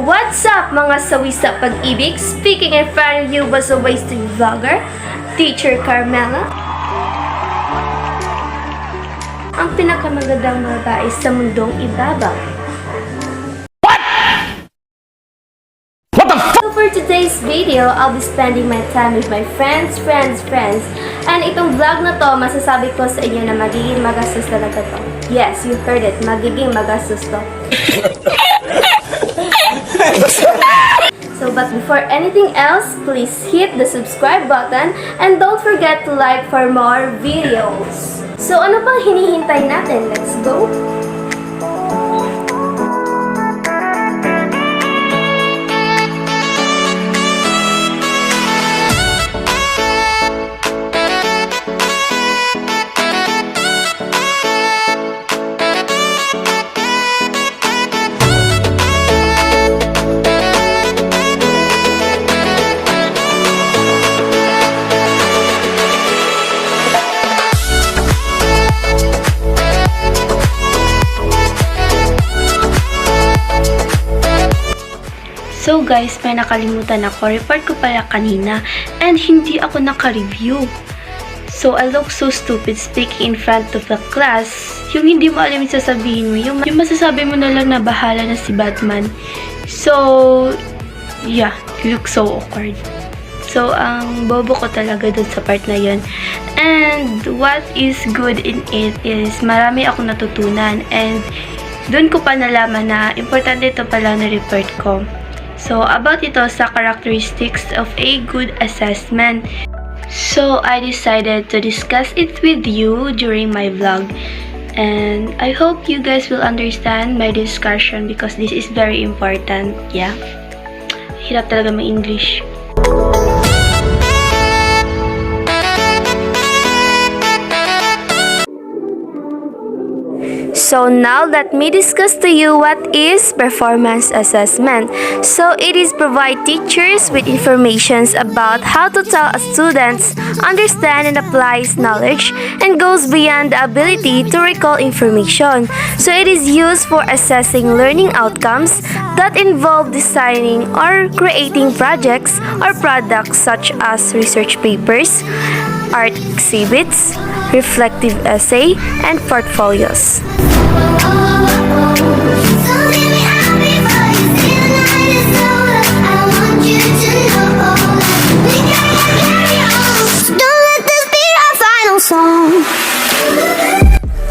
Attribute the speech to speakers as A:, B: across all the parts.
A: What's up mga sawi sa pag-ibig? Speaking in front of you was a wasting vlogger, Teacher Carmela. Ang pinakamagandang babae sa mundong ibabaw. So for today's video, I'll be spending my time with my friends. And itong vlog na to, masasabi ko sa inyo na magiging magastos talaga to. Yes, you heard it, magiging magastos to. So, but before anything else, please hit the subscribe button and don't forget to like for more videos. So, ano pang hinihintay natin? Let's go! So guys, may nakalimutan ako. Report ko pala kanina and hindi ako naka-review. So I look so stupid speaking in front of the class. Yung hindi mo alam yung sasabihin mo. Yung masasabi mo na lang na bahala na si Batman. So, yeah, you look so awkward. So, ang bobo ko talaga dun sa part na yun. And what is good in it is marami akong natutunan. And dun ko pa nalaman na importante ito pala na report ko. So, about ito sa characteristics of a good assessment. So, I decided to discuss it with you during my vlog. And I hope you guys will understand my discussion because this is very important. Yeah. Hirap talaga mag-English. So now let me discuss to you what is performance assessment. So it is provide teachers with informations about how to tell a students understand and applies knowledge and goes beyond the ability to recall information. So it is used for assessing learning outcomes that involve designing or creating projects or products such as research papers, art exhibits, reflective essay, and portfolios.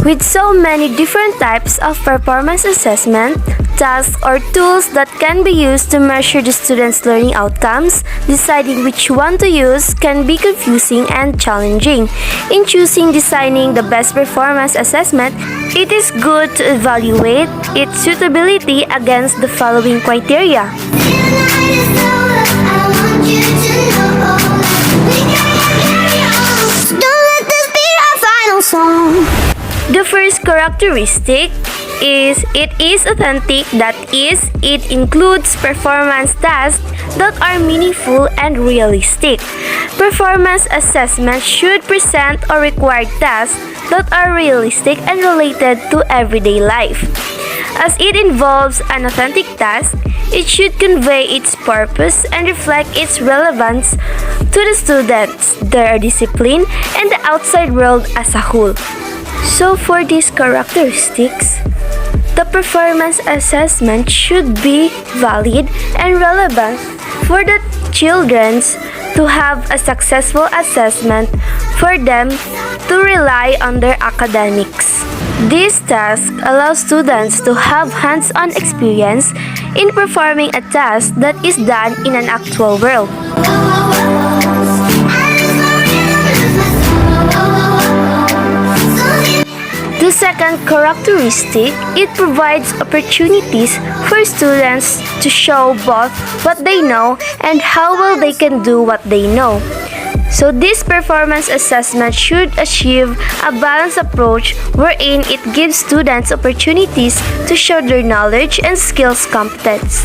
A: With so many different types of performance assessment, tasks or tools that can be used to measure the students' learning outcomes, deciding which one to use can be confusing and challenging. In designing the best performance assessment, it is good to evaluate its suitability against the following criteria. The first characteristic is it is authentic, that is, it includes performance tasks that are meaningful and realistic. Performance assessment should present or require tasks that are realistic and related to everyday life. As it involves an authentic task, it should convey its purpose and reflect its relevance to the students, their discipline, and the outside world as a whole. So for these characteristics, the performance assessment should be valid and relevant for the children to have a successful assessment for them to rely on their academics. This task allows students to have hands-on experience in performing a task that is done in an actual world. The second characteristic, it provides opportunities for students to show both what they know and how well they can do what they know. So this performance assessment should achieve a balanced approach wherein it gives students opportunities to show their knowledge and skills competence.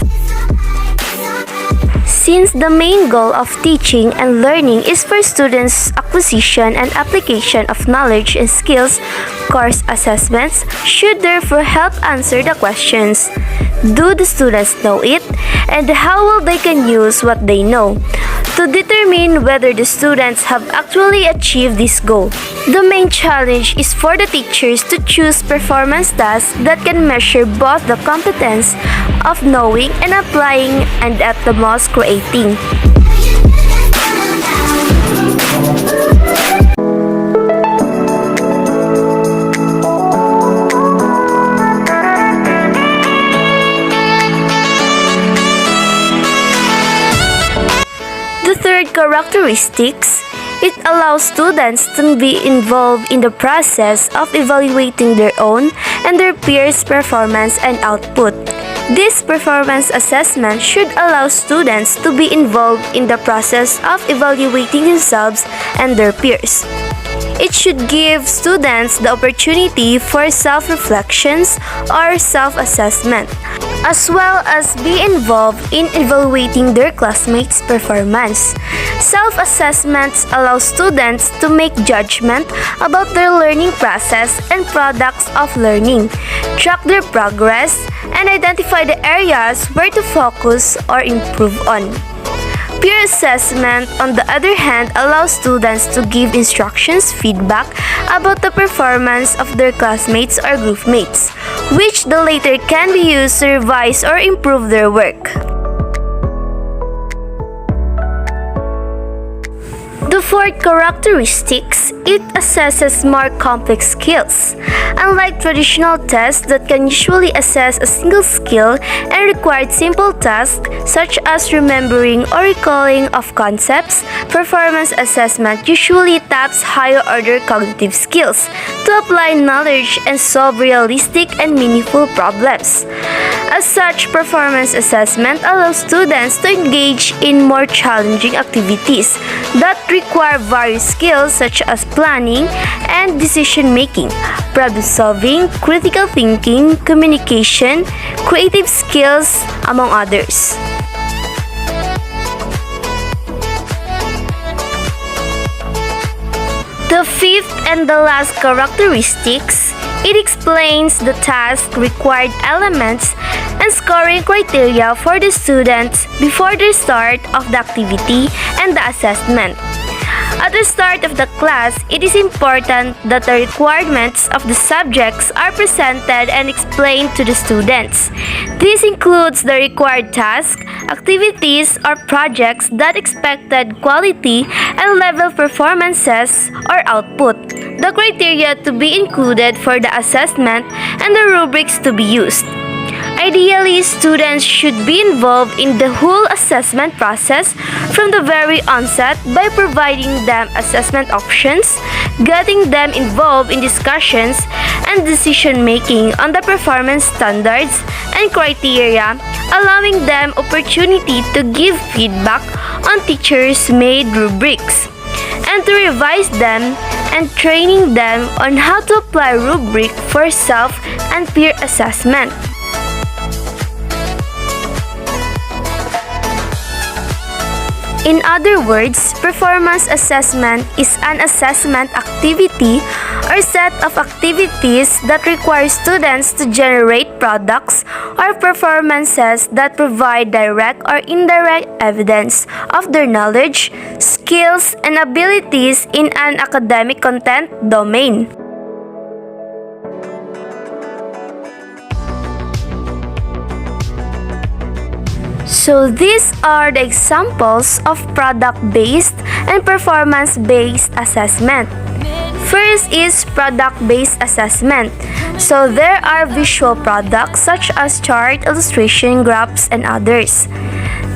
A: Since the main goal of teaching and learning is for students' acquisition and application of knowledge and skills, course assessments should therefore help answer the questions. Do the students know it? And how well they can use what they know to determine whether the students have actually achieved this goal. The main challenge is for the teachers to choose performance tasks that can measure both the competence of knowing and applying and at the most creating. The third characteristics, it allows students to be involved in the process of evaluating their own and their peers' performance and output. This performance assessment should allow students to be involved in the process of evaluating themselves and their peers. It should give students the opportunity for self-reflections or self-assessment, as well as be involved in evaluating their classmates' performance. Self-assessments allow students to make judgment about their learning process and products of learning, track their progress, and identify the areas where to focus or improve on. Peer assessment, on the other hand, allows students to give instructions feedback about the performance of their classmates or groupmates, which the later can be used to revise or improve their work. The fourth characteristics, it assesses more complex skills. Unlike traditional tests that can usually assess a single skill and require simple tasks such as remembering or recalling of concepts, performance assessment usually taps higher order cognitive skills to apply knowledge and solve realistic and meaningful problems. As such, performance assessment allows students to engage in more challenging activities that require various skills such as planning and decision-making, problem-solving, critical thinking, communication, creative skills, among others. The fifth and the last characteristics, it explains the task required elements and scoring criteria for the students before the start of the activity and the assessment. At the start of the class, it is important that the requirements of the subjects are presented and explained to the students. This includes the required tasks, activities, or projects that expected quality and level performances or output, the criteria to be included for the assessment, and the rubrics to be used. Ideally, students should be involved in the whole assessment process from the very onset by providing them assessment options, getting them involved in discussions and decision-making on the performance standards and criteria, allowing them opportunity to give feedback on teachers-made rubrics, and to revise them and training them on how to apply rubric for self and peer assessment. In other words, performance assessment is an assessment activity or set of activities that require students to generate products or performances that provide direct or indirect evidence of their knowledge, skills, and abilities in an academic content domain. So these are the examples of product-based and performance-based assessment. First is product-based assessment. So there are visual products such as chart, illustration, graphs, and others.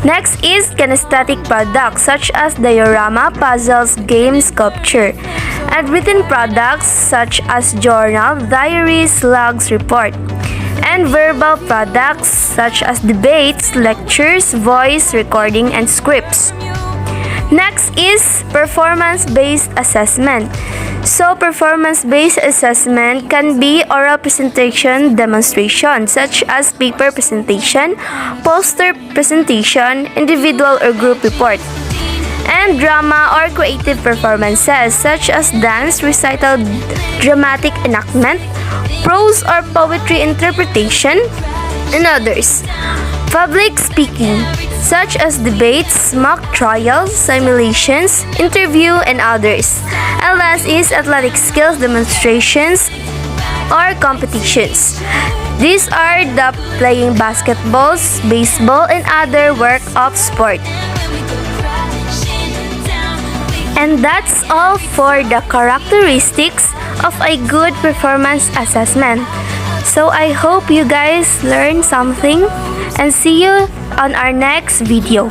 A: Next is kinesthetic products such as diorama, puzzles, games, sculpture. And written products such as journal, diaries, logs, report. And verbal products such as debates, lectures, voice recording, and scripts. Next is performance-based assessment. So performance-based assessment can be oral presentation demonstration such as paper presentation, poster presentation, individual or group report. And drama or creative performances such as dance, recital, dramatic enactment, prose or poetry interpretation, and others. Public speaking, such as debates, mock trials, simulations, interview, and others. And last is athletic skills demonstrations or competitions. These are the playing basketballs, baseball, and other work of sport. And that's all for the characteristics of a good performance assessment. So I hope you guys learned something and see you on our next video.